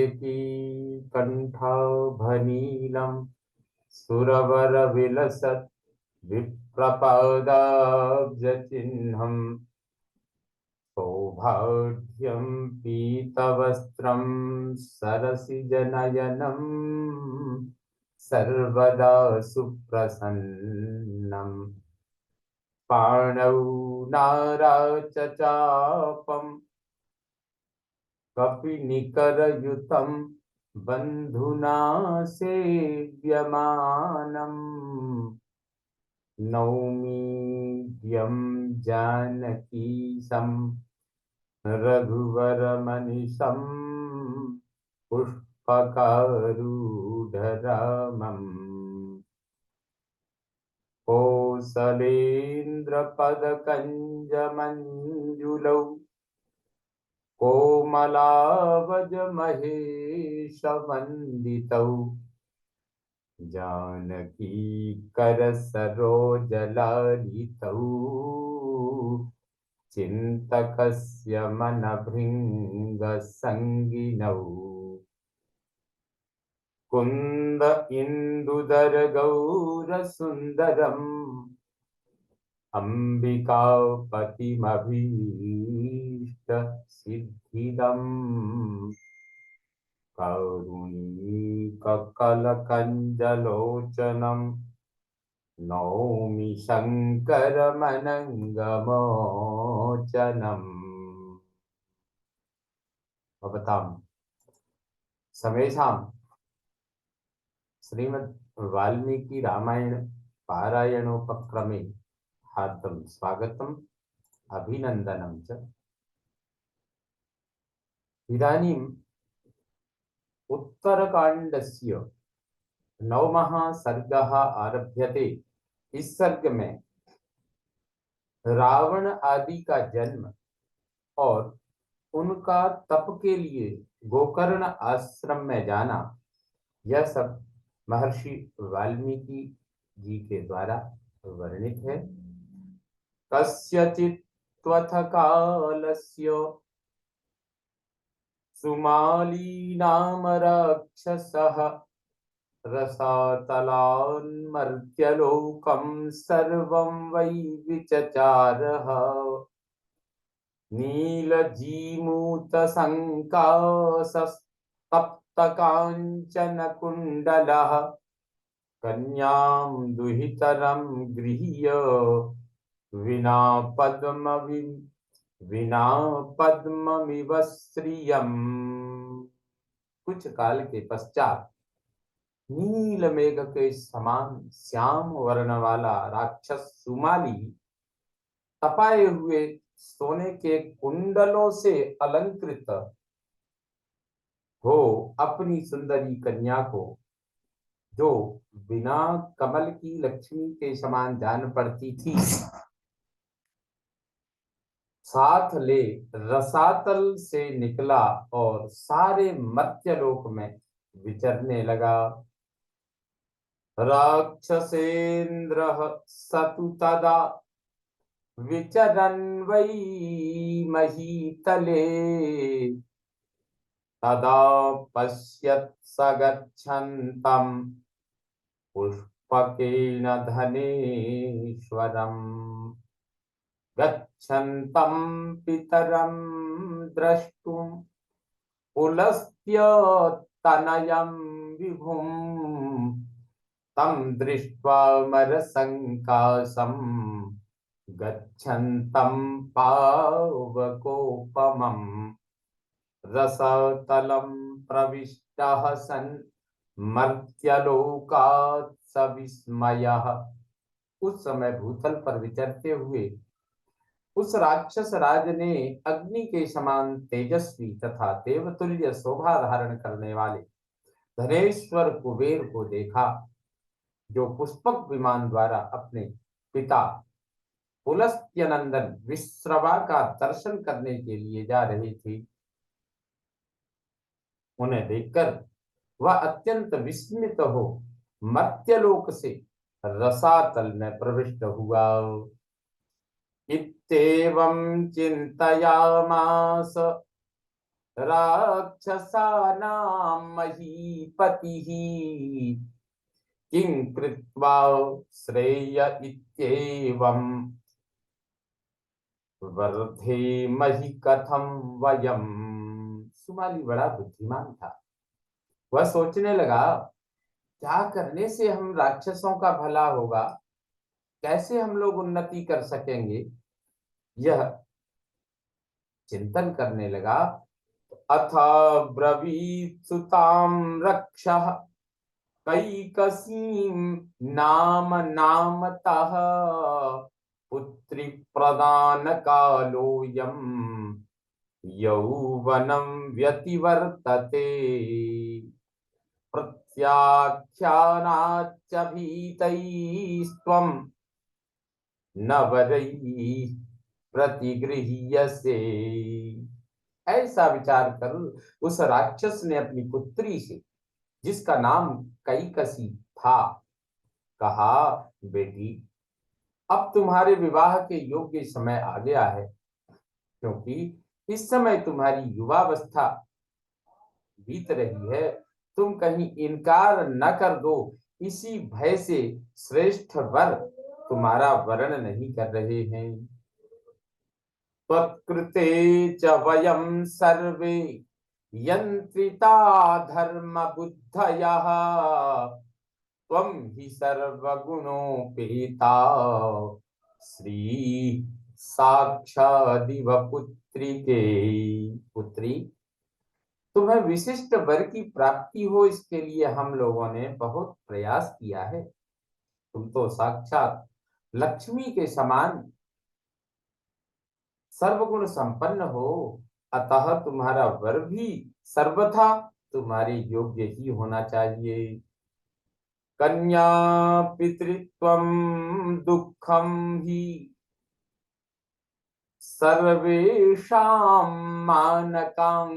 केकी कंठाभनीलम सुरवर विलसत् विप्रपादाब्जचिह्नम् सौभाग्यं पीतवस्त्रं सरसिजनयनं सर्वदा सुप्रसन्नम् पाणौ नाराचचापं कपिनिकरयुतं बन्धुना सेव्यमानम् नौमीड्यं जानकीशं रघुवरमनिशं पुष्पकारूढरामम् कोसलेन्द्रपदकञ्जमञ्जुलौ कोमलावजमहेशवन्दितौ जानकी करसरोजलालितौ चिन्तकस्य मनभृङ्गसङ्गिनौ कुन्द इन्दुदर गौरसुन्दरम् अम्बिकापतिमभीष्ट सिद्धिदम् कारुणिककलकञ्जलोचनम् नौमि शङ्करमनङ्गमोचनम्। भवतां समेषां श्रीमद् वाल्मीकि रामायण पारायणोपक्रमे हार्दं स्वागतम् अभिनन्दनं च। इदानीम् उत्तरकाण्डस्य 9वां सर्गः आरभ्यते। इस सर्ग में रावण आदि का जन्म और उनका तप के लिए गोकर्ण आश्रम में जाना, यह सब महर्षि वाल्मीकि जी के द्वारा वर्णित है। कस्यचित् त्वथ कालस्य सुमाली नाम राक्षसः रसातलान्मर्त्यलोकं सर्वं वै विचचारः नीलजीमूतसङ्कासस्तप्तकाञ्चनकुण्डलः कन्यां दुहितरं गृह्य विना पद्ममिव श्रियम्। कुछ काल के पश्चात नील मेघ के समान श्याम वर्ण वाला राक्षस सुमाली तपाए हुए सोने के कुंडलों से अलंकृत हो अपनी सुंदरी कन्या को, जो बिना कमल की लक्ष्मी के समान जान पड़ती थी, साथ ले रसातल से निकला और सारे मर्त्यलोक में विचरने लगा। राक्षसेन्द्रः सतु तदा विचरन् वै महीतले तदा पश्यत् स गच्छन्तं पुष्पकेन धनेश्वरम् गच्छन्तं पितरं द्रष्टुं पुलस्त्य तनयं विभुम् तं दृष्ट्वा मरसङ्कासं गच्छन्तं पावकोपमम् रसतलं प्रविष्टः सन् मर्त्यलोकात् सविस्मयः। उस समय भूतल पर विचरते हुए उस राक्षस राज ने अग्नि के समान तेजस्वी तथा देवतुल्य शोभा धारण करने वाले धनेश्वर कुबेर को देखा, जो पुष्पक विमान द्वारा अपने पिता पुलस्त्यनंदन विश्रवा का दर्शन करने के लिए जा रहे थे। उन्हें देखकर वह अत्यंत विस्मित हो मर्त्यलोक से रसातल में प्रविष्ट हुआ। इत्येवं चिन्तयामास राक्षसानां महीपतिः किं कृत्वा श्रेय इत्येवम् वर्धेमहि कथम वयम। सुमाली बड़ा बुद्धिमान था। वह सोचने लगा, क्या करने से हम राक्षसों का भला होगा, कैसे हम लोग उन्नति कर सकेंगे। यह चिंतन करने लगा। अथ ब्रवीत सुतां रक्षः कैकसीं नाम नामतः पुत्री प्रदान कालोऽयं यौवनं व्यतिवर्तते प्रत्याख्यानाच्च भीतैस्त्वं न वरैः प्रतिगृह्यसे। ऐसा विचार कर उस राक्षस ने अपनी पुत्री से, जिसका नाम कैकसी था, कहा, बेटी, अब तुम्हारे विवाह के योग्य समय आ गया है, क्योंकि इस समय तुम्हारी युवावस्था बीत रही है। तुम कहीं इनकार न कर दो, इसी भय से श्रेष्ठ वर तुम्हारा वर्ण नहीं कर रहे हैं। त्वत्कृते च वयं सर्वे यंत्रिता धर्म बुद्धयः त्वं हि सर्वगुणोपेता श्री साक्षादिव पुत्रिके। पुत्री, तुम्हें विशिष्ट वर की प्राप्ति हो, इसके लिए हम लोगों ने बहुत प्रयास किया है। तुम तो साक्षात लक्ष्मी के समान सर्वगुण संपन्न हो, अतः तुम्हारा वर भी सर्वथा तुम्हारे योग्य ही होना चाहिए। कन्या पितृत्वं दुःखं हि सर्वेषां मानकांक्षिणाम्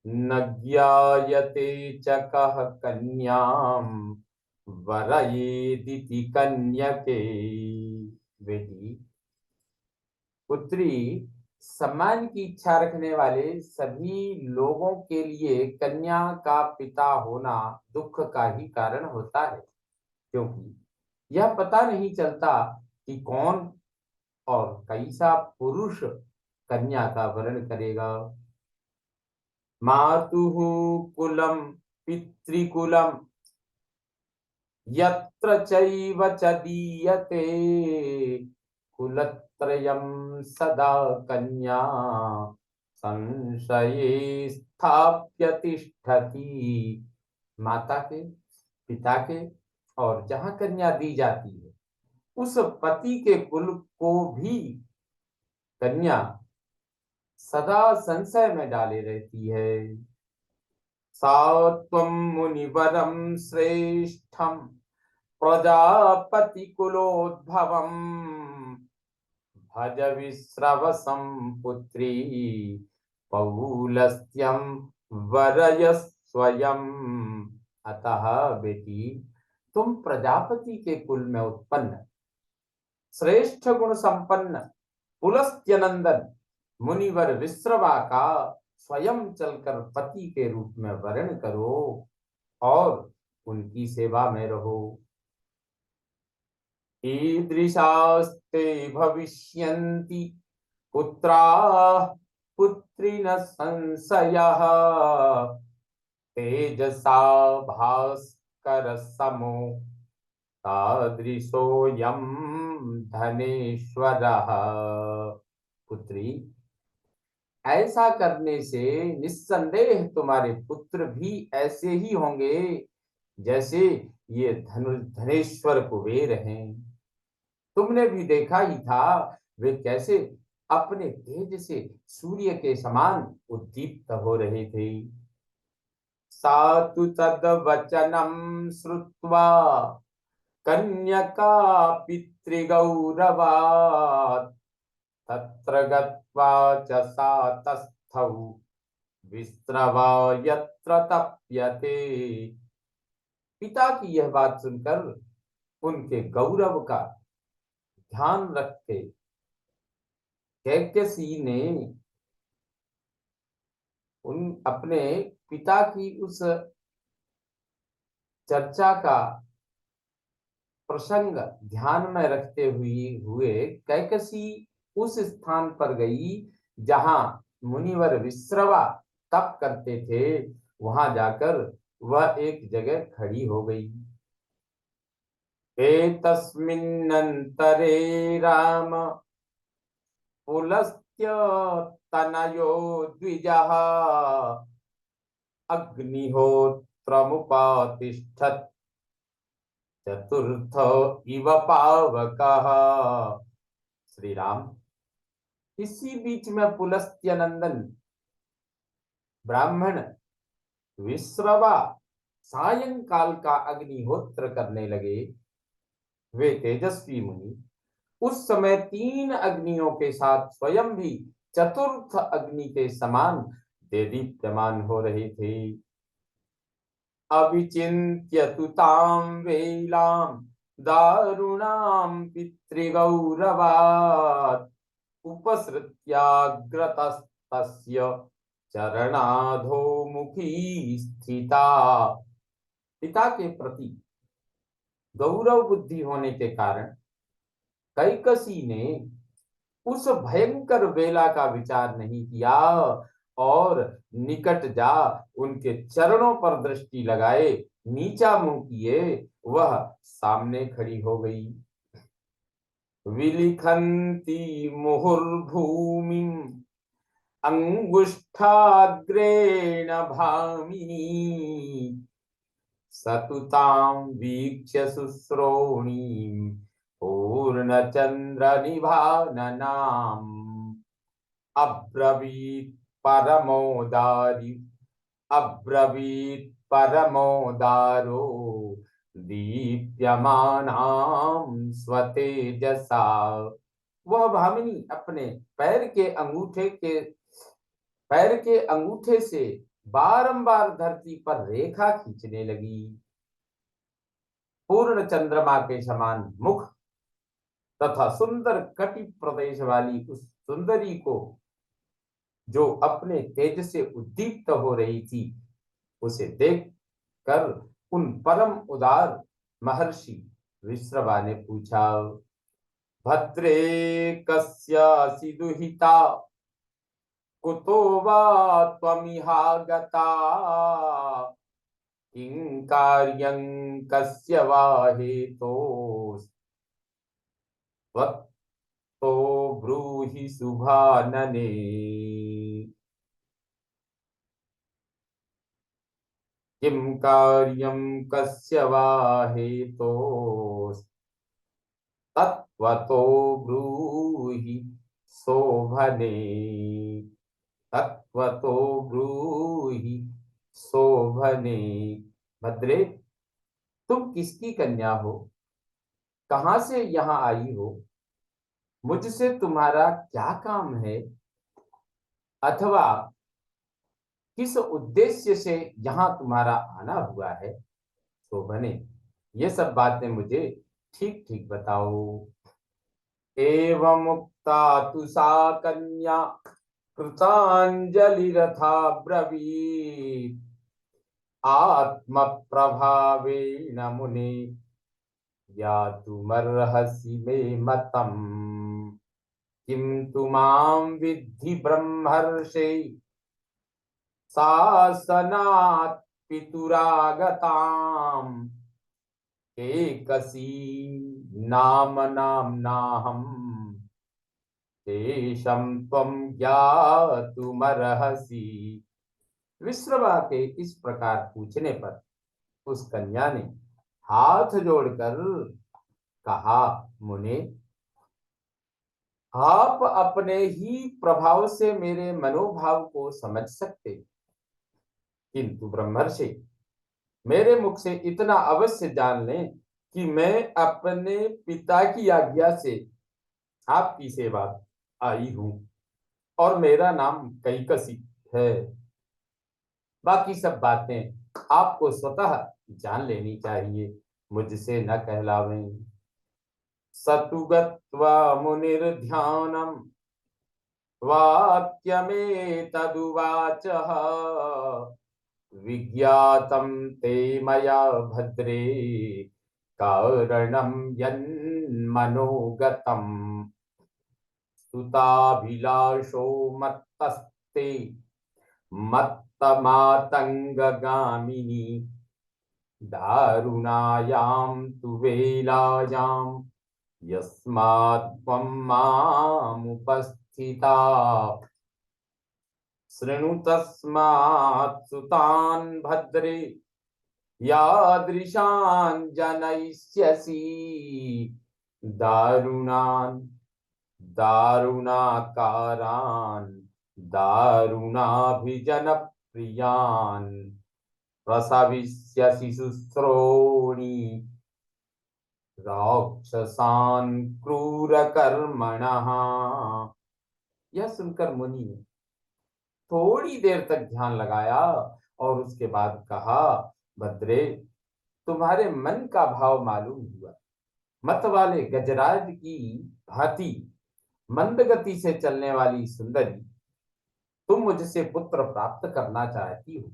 न ज्ञायते च कः कन्यां वरयेदिति कन्यके। बेटी, पुत्री, सम्मान की इच्छा रखने वाले सभी लोगों के लिए कन्या का पिता होना दुख का ही कारण होता है, क्योंकि यह पता नहीं चलता कि कौन और कैसा पुरुष कन्या का वरण करेगा। मातुः कुलम पितृकुलम यत्र चैव च दीयते कुलत्रयं सदा कन्या संशये स्थाप्य तिष्ठति। माता के, पिता के और जहाँ कन्या दी जाती है, उस पति के कुल को भी कन्या सदा संशय में डाले रहती है। सा त्वं मुनिवरं श्रेष्ठं प्रजापति कुलोद्भवम् भज विश्रवसं पुत्री पौलस्त्यं वरय स्वयं। अतः बेटी, तुम प्रजापति के कुल में उत्पन्न श्रेष्ठ गुण संपन्न पुलस्त्यनंदन मुनिवर विश्रवा का स्वयं चलकर पति के रूप में वर्ण करो और उनकी सेवा में रहो। ईदृशास्ते भविष्यन्ति पुत्राः पुत्रिण संशयः तेजसा भास्कर समो तादृशोऽयं धनेश्वरः। पुत्री, ऐसा करने से निस्संदेह तुम्हारे पुत्र भी ऐसे ही होंगे जैसे ये धनेश्वर कुबेर हैं। तुमने भी देखा ही था वे कैसे अपने तेज से सूर्य के समान उद्दीप्त हो रहे थे। सातु तद्वचनं श्रुत्वा कन्यका पितृगौरवात् तत्र गत्वा च सा तस्थौ विस्रवा यत्र तप्यते। पिता की यह बात सुनकर उनके गौरव का ध्यान रख के कैकसी ने उन अपने पिता की उस चर्चा का प्रसंग ध्यान में रखते हुए कैकसी उस स्थान पर गई जहां मुनिवर विश्रवा तप करते थे। वहां जाकर वह एक जगह खड़ी हो गई। एतस्मिन्नन्तरे राम पुलस्त्य तनयो द्विजः अग्निहोत्रमुपातिष्ठत् चतुर्थ इव पावकः। श्री राम, इसी बीच में पुलस्त्य नंदन ब्राह्मण विश्रवा सायंकाल का अग्निहोत्र करने लगे। वे तेजस्वी मुनि उस समय 3 अग्नियों के साथ स्वयं भी चतुर्थ अग्नि के समान देदीप्यमान हो रहे थे। अविचिन्त्य तु तां वेलां दारुणां पितृगौरवात् उपसृत्याग्रतस्तस्य चरणाधो मुखी स्थिता। पिता के प्रति गौरव बुद्धि होने के कारण कैकसी ने उस भयंकर वेला का विचार नहीं किया और निकट जा उनके चरणों पर दृष्टि लगाए नीचा मुंह किए वह सामने खड़ी हो गई। विलिखन्ति मुहुर्भूमि अंगुष्ठाग्रेण भामिनी सतुतां वीक्ष्य शुश्रोणीं पूर्णचन्द्रनिभाननाम् अब्रवीत् परमोदारि अब्रवीत् परमोदारो दीप्यमानां स्वतेजसा। वह भामिनी अपने पैर के अंगूठे से बारंबार धरती पर रेखा खींचने लगी। पूर्ण चंद्रमा के समान मुख तथा सुंदर कटि प्रदेश वाली उस सुंदरी को जो अपने तेज से उद्दीप्त हो रही थी, उसे देख कर उन परम उदार महर्षि विश्रवा ने पूछा, भद्रे कस्यासि दुहिता कुतो वा त्वमिहागता किं कार्यं कस्य वा हेतोस्त्वत्तो ब्रूहि शुभानने। किं कार्यं कस्य वा हेतोस्तत्त्वतो ब्रूहि शोभने। तत्वतो ब्रूहि शोभने। भद्रे, तुम किसकी कन्या हो? कहां से यहाँ आई हो? मुझसे तुम्हारा क्या काम है? अथवा किस उद्देश्य से यहाँ तुम्हारा आना हुआ है? शोभने, ये सब बातें मुझे ठीक ठीक बताओ। एवं मुक्ता तु सा कन्या कृतांजलिरथा ब्रवीत् आत्म प्रभावेण मुने यातुमर्हसि मे मतम् किं तु मां विद्धि ब्रह्मर्षे शासनात् पितुरागताम् एकसी नाम नाम्नाहम् तेषं त्वं ज्ञातुमर्हसि। विश्रवा के इस प्रकार पूछने पर उस कन्या ने हाथ जोड़कर कहा, मुने, आप अपने ही प्रभाव से मेरे मनोभाव को समझ सकते, किंतु ब्रह्मर्षि, मेरे मुख से इतना अवश्य जान लें कि मैं अपने पिता की आज्ञा से आपकी सेवा आई हूं और मेरा नाम कैकसी है। बाकी सब बातें आपको स्वतः जान लेनी चाहिए, मुझसे न कहलावें। सतु गत्वा मुनिर्ध्यानम् वाक्यमेतदुवाचः विज्ञातं ते मया भद्रे कारणं यन्मनोगतम् सुताभिलाषो मत्तस्ते मत्तमातङ्गगामिनी दारुणायां तु वेलायां यस्मात् त्वं मामुपस्थिता शृणु तस्मात् सुतान् भद्रे यादृशान् जनयिष्यसि दारुणान् दारुणाकारान् दारुणाभिजनप्रियान् प्रसविष्यसि शुश्रोणि राक्षसान् क्रूरकर्मणः। यह सुनकर मुनि ने थोड़ी देर तक ध्यान लगाया और उसके बाद कहा, भद्रे, तुम्हारे मन का भाव मालूम हुआ। मत वाले गजराज की भांति मंद गति से चलने वाली सुंदरी, तुम मुझसे पुत्र प्राप्त करना चाहती हो,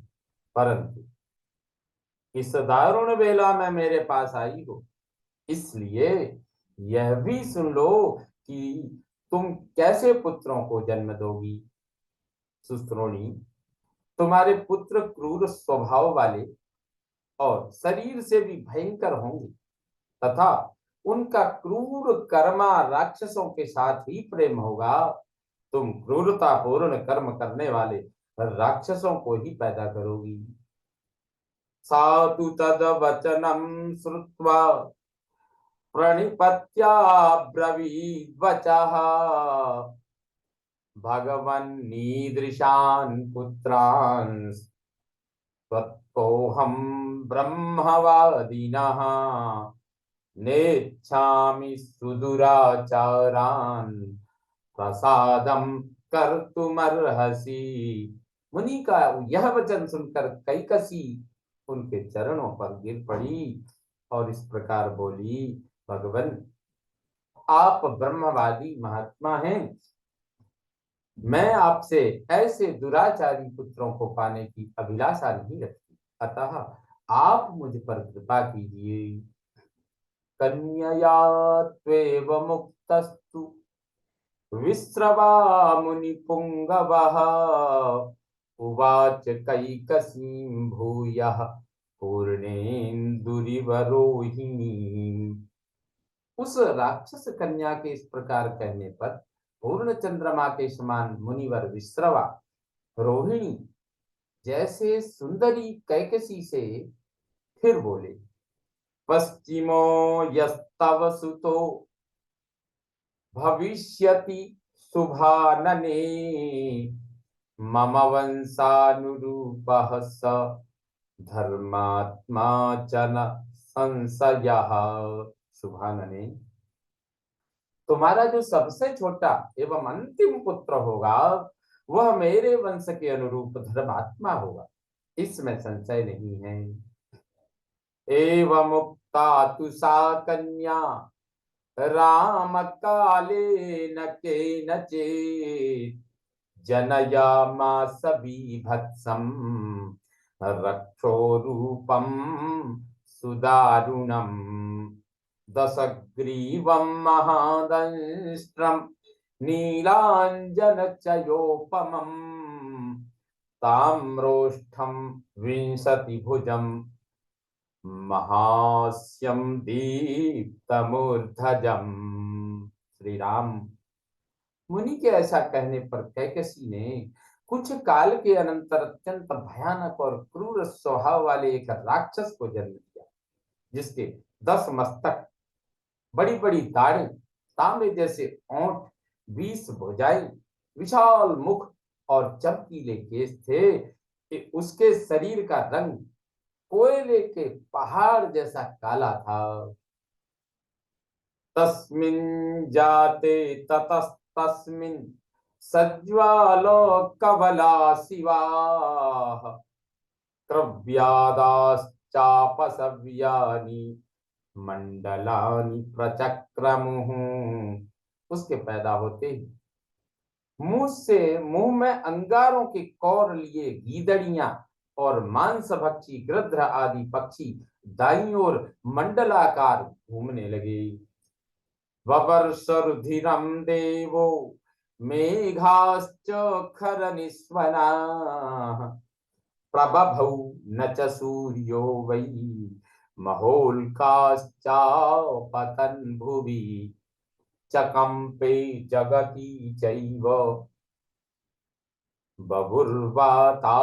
परंतु इस दारुण वेला में मेरे पास आई हो, इसलिए यह भी सुन लो कि तुम कैसे पुत्रों को जन्म दोगी। सुश्रोणी, तुम्हारे पुत्र क्रूर स्वभाव वाले और शरीर से भी भयंकर होंगे तथा उनका क्रूर कर्मा राक्षसों के साथ ही प्रेम होगा। तुम क्रूरता पूर्ण कर्म करने वाले राक्षसों को ही पैदा करोगी। साधु तद वचनम श्रुत्वा प्रणिपत्याब्रवीद्वचः भगवन्नीदृशान् पुत्रान् त्वत्तोऽहं ब्रह्मवादिनः नेच्छामि सुदुराचारान् प्रसादं कर्तुमर्हसि। मुनि का यह वचन सुनकर कैकसी उनके चरणों पर गिर पड़ी और इस प्रकार बोली, भगवन, आप ब्रह्मवादी महात्मा हैं। मैं आपसे ऐसे दुराचारी पुत्रों को पाने की अभिलाषा नहीं रखती, अतः आप मुझ पर कृपा कीजिए। कन्यया त्वेव मुक्तस्तु विस्रवा मुनिपुंगवः उवाच कैकसीं भूयः पूर्णेन्दुरिव रोहिणीम्। उस राक्षस कन्या के इस प्रकार कहने पर पूर्ण चंद्रमा के समान मुनिवर विश्रवा रोहिणी जैसे सुंदरी कैकसी से फिर बोले, पश्चिमो यस्तव सुतो भविष्यति शुभानने मम वंशानुरूपः स धर्मात्मा च न संशयः। शुभानने, तुम्हारा जो सबसे छोटा एवं अंतिम पुत्र होगा वह मेरे वंश के अनुरूप धर्मात्मा होगा, इसमें संशय नहीं है। एवं मुक्ता तु सा कन्या राम कालेन केनचित् जनयामास बीभत्सम् रक्षोरूपं सुदारुणम् दशग्रीवं महादंष्ट्रं नीलाञ्जनचयोपमम् ताम्रोष्ठं विंशतिभुजं महास्यं दीप्तमूर्धजम्। श्री राम, मुनि के ऐसा कहने पर कैकसी ने कुछ काल के अनंतर अत्यंत भयानक और क्रूर स्वभाव वाले एक राक्षस को जन्म दिया, जिसके 10 मस्तक, बड़ी बड़ी दाढ़ें, तांबे जैसे ओंठ, 20 भुजाएं, विशाल मुख और चमकीले केस थे कि उसके शरीर का रंग कोयले के पहाड़ जैसा काला था। तस्मिन् जाते ततस्तस्मिन् सज्ज्वालो कबला शिवाः क्रव्यादाश्चापसव्यानि मंडलानि प्रचक्रमुः। उसके पैदा होते ही मुंह में अंगारों के कौर लिए गीदड़ियां और मांस भक्षी गृध्र आदि पक्षी दाईं ओर मंडलाकार घूमने लगे। ववर्ष रुधिरम देवो मेघाश्च खरनिस्वना प्रबभौ न च सूर्यो वै महोल्काश्चापतन् भुवि चकम्पे जगति चैव बभुर्वाता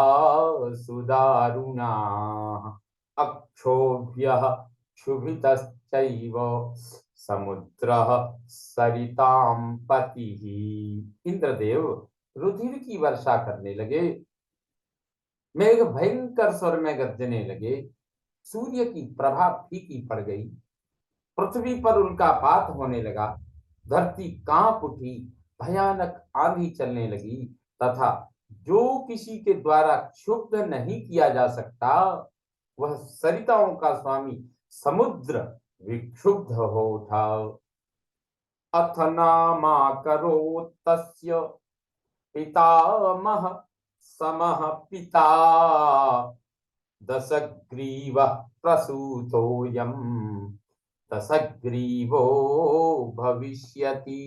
सुदारुणाः अक्षोभ्यः क्षुभितश्चैव समुद्रः सरितां पतिः। इंद्रदेव रुधिर की वर्षा करने लगे, मेघ भयंकर स्वर में गर्जने लगे, सूर्य की प्रभा फीकी पड़ गई, पृथ्वी पर उल्कापात होने लगा, धरती कांप उठी, भयानक आंधी चलने लगी तथा जो किसी के द्वारा क्षुब्ध नहीं किया जा सकता वह सरिताओं का स्वामी समुद्र विक्षुब्ध हो उठा। अथ नामाकरोत् तस्य पितामह समः पिता दशग्रीवः प्रसूतोऽयम् दशग्रीवो भविष्यति।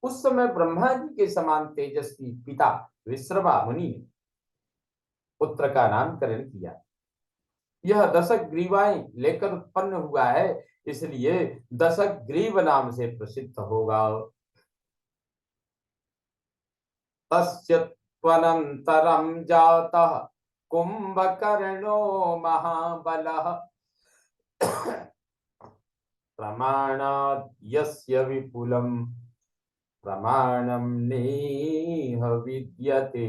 उस समय ब्रह्मा जी के समान तेजस्वी पिता विश्रवा मुनि ने पुत्र का नामकरण किया। यह दशक ग्रीवाएं लेकर उत्पन्न हुआ है, इसलिए दशक ग्रीव नाम से प्रसिद्ध होगा। तस्य त्वनन्तरं जातः कुंभकर्णो महाबलः प्रमाणात् यस्य विपुलं प्रमाणम नेह विद्यते।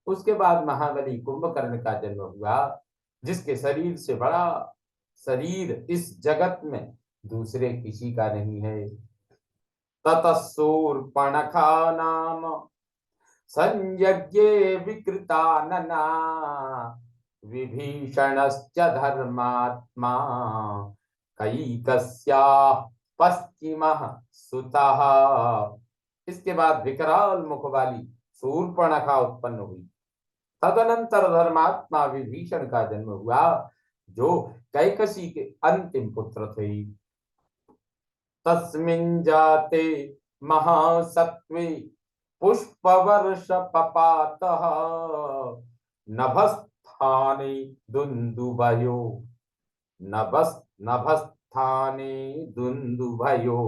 उसके बाद महाबली कुंभकर्ण का जन्म हुआ, जिसके शरीर से बड़ा शरीर इस जगत में दूसरे किसी का नहीं है। ततः शूर्पणखा नाम संयज्ञे विकृतानना विभीषणश्च धर्मात्मा कैकस्याः पश्चिमः सुतः। इसके बाद विकराल मुख वाली शूर्पणखा उत्पन्न हुई। तदनंतर धर्मात्मा विभीषण का जन्म हुआ, जो कैकसी के अंतिम पुत्र थे। तस्मिन् जाते महासत्त्वे पुष्पवर्ष पपातः नभस्थाने दुन्दुभयो नभस्थाने दुन्दुभयो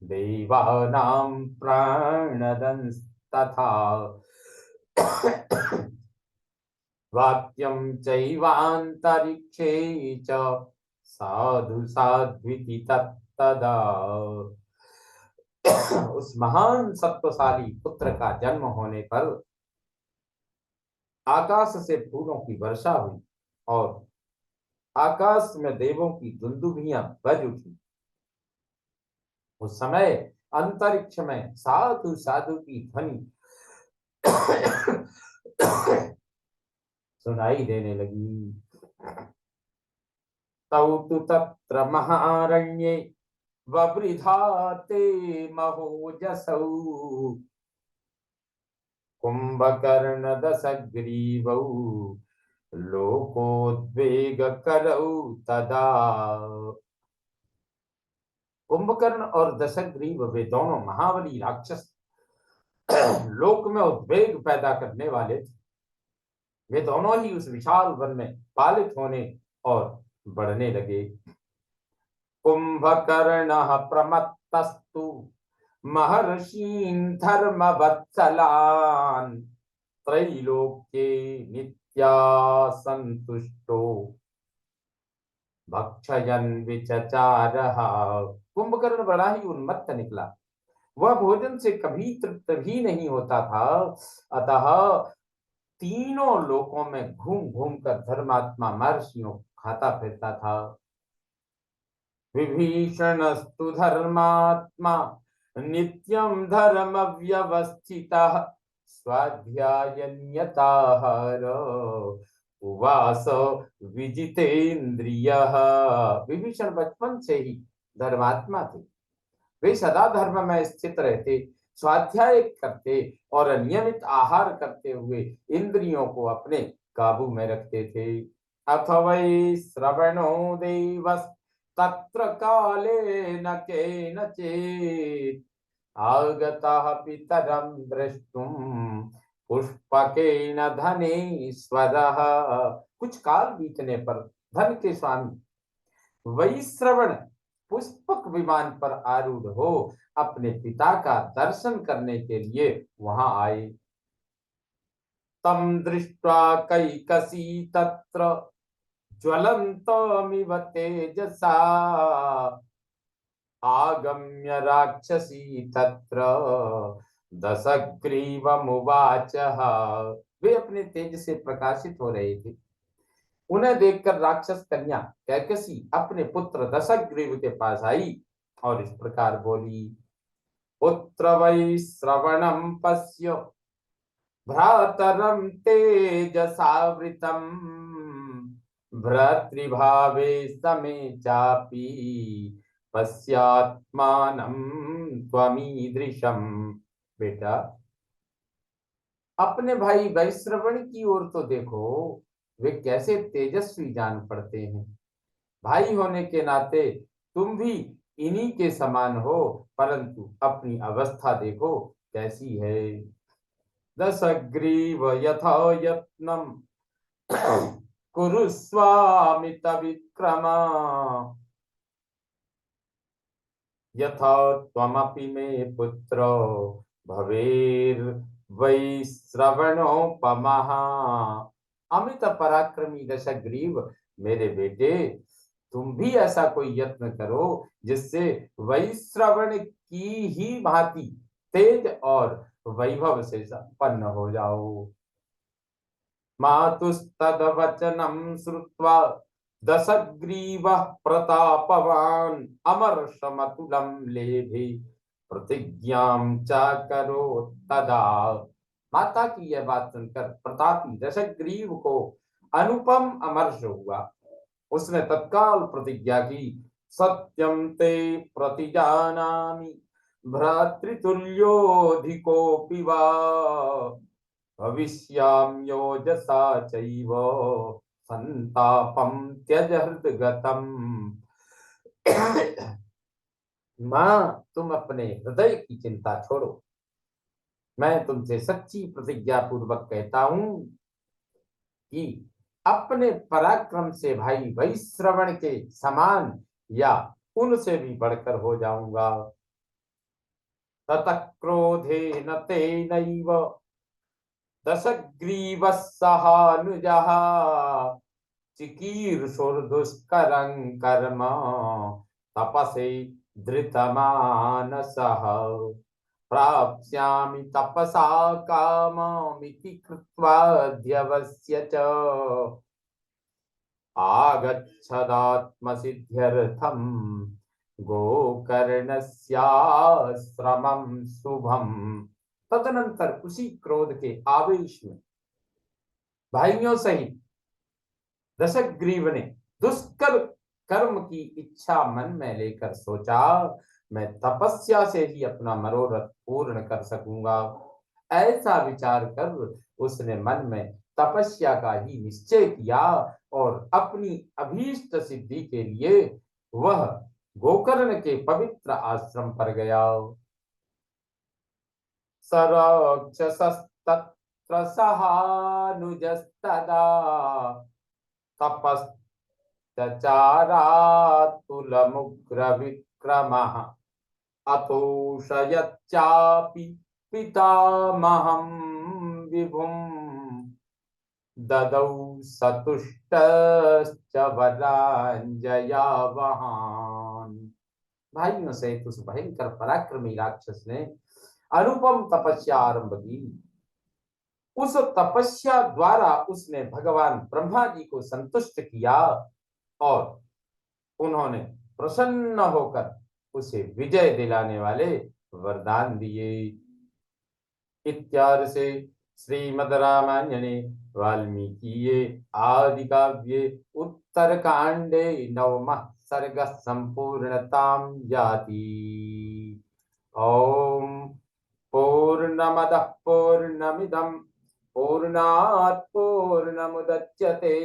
देवानां प्राणदंस्तथा वाक्यं चैवान्तरिक्षे च साधु साध्विति तत्तदा। उस महान सत्वशाली पुत्र का जन्म होने पर आकाश से फूलों की वर्षा हुई और आकाश में देवों की दुंदुभियां बज उठी। उस समय अंतरिक्ष में साधु साधु की ध्वनि सुनाई देने लगी। तौ तु तत्र महारण्ये ववृधाते महोजसौ कुंभकर्ण दशग्रीवौ लोकोद्वेगकरौ तदा। कुंभकर्ण और दशग्रीव वे दोनों महाबली राक्षस लोक में उद्वेग पैदा करने वाले थे। वे दोनों ही उस विशाल वन में पालित होने और बढ़ने लगे। कुंभकर्णः प्रमत्तस्तु महर्षीन् धर्मवत्सलान् त्रैलोक्ये नित्या संतुष्टो भक्षयन् विचचारः। कुंभकर्ण बड़ा ही उन्मत्त निकला, वह भोजन से कभी तृप्त भी नहीं होता था, अतः तीनों लोकों में घूम घूम कर धर्मात्मा महर्षियों खाता फिरता था। विभीषणस्तु धर्मात्मा नित्यं धर्म व्यवस्थितः स्वाध्यायन्यताहार उवास विजितेन्द्रियः। विभीषण बचपन से ही धर्मात्मा थे, वे सदा धर्म में स्थित रहते, स्वाध्याय करते और नियमित आहार करते हुए इंद्रियों को अपने काबू में रखते थे। अथ वै श्रवणो देवस् तत्र काले न केनचित् आगतः पितरं द्रष्टुम पुष्पकेन धनेश्वरः। कुछ काल बीतने पर धन के स्वामी वैश्रवण पुष्पक विमान पर आरूढ़ हो अपने पिता का दर्शन करने के लिए वहां आए। तम दृष्ट्वा कैकसी तत्र ज्वलन्तमिव तेजसा आगम्य राक्षसी तत्र दशग्रीवमुवाच। वे अपने तेज से प्रकाशित हो रहे थे। उन्हें देखकर राक्षस कन्या कैकसी अपने पुत्र दशग्रीव के पास आई और इस प्रकार बोली। पुत्र वै श्रवणम पश्य भ्रातरम तेजसावृतम भ्रातृभावे समे चापि पश्यात्मानं त्वमीदृशम्। बेटा, अपने भाई वैश्रवण की ओर तो देखो, वे कैसे तेजस्वी जान पड़ते हैं। भाई होने के नाते तुम भी इन्हीं के समान हो, परंतु अपनी अवस्था देखो कैसी है। दशग्रीव यथा यत्नम कुरुस्वामित विक्रमा यथा त्वमपि मे पुत्र भवेर वै श्रवणोपमः। अमित पराक्रमी दशग्रीव, मेरे बेटे, तुम भी ऐसा कोई यत्न करो जिससे वैश्रवण की ही भांति तेज और वैभव से संपन्न हो जाओ। मातुस्तद्वचनं श्रुत्वा दशग्रीवः प्रतापवान् अमर्षमतुलं लेभे प्रतिज्ञां चाकरोत् तदा। माता की यह बात सुनकर प्रतापी दशग्रीव को अनुपम अमर्ष हुआ। उसने तत्काल प्रतिज्ञा की, सत्यं ते प्रतिजानामि भ्रातृतुल्योऽधिकोऽपि वा भविष्याम्योजसा चैव संतापम त्यज हृदगतम। माँ, तुम अपने हृदय की चिंता छोड़ो। मैं तुमसे सच्ची प्रतिज्ञा पूर्वक कहता हूं कि अपने पराक्रम से भाई वैश्रवण के समान या उनसे भी बढ़कर हो जाऊंगा। ततः क्रोधेन तेनैव दशग्रीवः सहानुजः चिकीर्षुर्दुष्करं कर्म तपसे धृतमानसः प्राप्स्यामि तपसा काममिति कृत्वाध्यवस्य च आगच्छदात्मसिद्ध्यर्थं गोकर्णस्याश्रमं शुभम्। तदनंतर उसी क्रोध के आवेश में भाइयों सहित दशग्रीव ने दुष्कर कर्म की इच्छा मन में लेकर सोचा, मैं तपस्या से ही अपना मनोरथ पूर्ण कर सकूंगा। ऐसा विचार कर उसने मन में तपस्या का ही निश्चय किया और अपनी अभीष्ट सिद्धि के लिए वह गोकर्ण के पवित्र आश्रम पर गया। सराक्षसस्तत्र सहानुजस्तदा तपश्चचारातुलमुग्रविक्रमः अतोषयच्चापि पितामहं विभुम् ददौ सतुष्टश्च वराञ्जयावहान्। भाइयों सहित उस भयंकर पराक्रमी राक्षस ने अनुपम तपस्या आरंभ की। उस तपस्या द्वारा उसने भगवान ब्रह्मा जी को संतुष्ट किया और उन्होंने प्रसन्न होकर उसे विजय दिलाने वाले वरदान दिए। इत्यादि से श्रीमद् रामायणे वाल्मीकिये आदि काव्ये उत्तरकांडे नवमः सर्गः सम्पूर्णतां याति। ॐ पूर्णमदः पूर्णमिदं पूर्णात् पूर्णमुदच्यते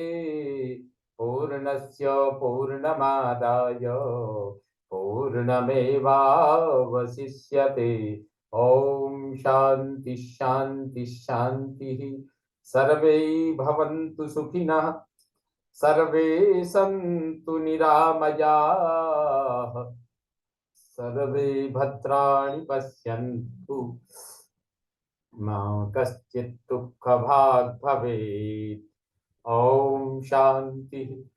पूर्णस्य पूर्णमादाय पूर्णमेवावशिष्यते। ॐ शान्ति शान्ति शान्तिः। सर्वे भवन्तु सुखिनः, सर्वे सन्तु निरामयाः, सर्वे भद्राणि पश्यन्तु, मा कश्चित् दुःखभाग् भवेत्। ॐ शान्तिः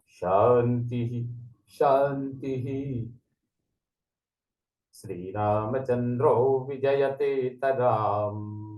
शान्तिः शान्तिः। श्रीरामचन्द्रो विजयते तराम्।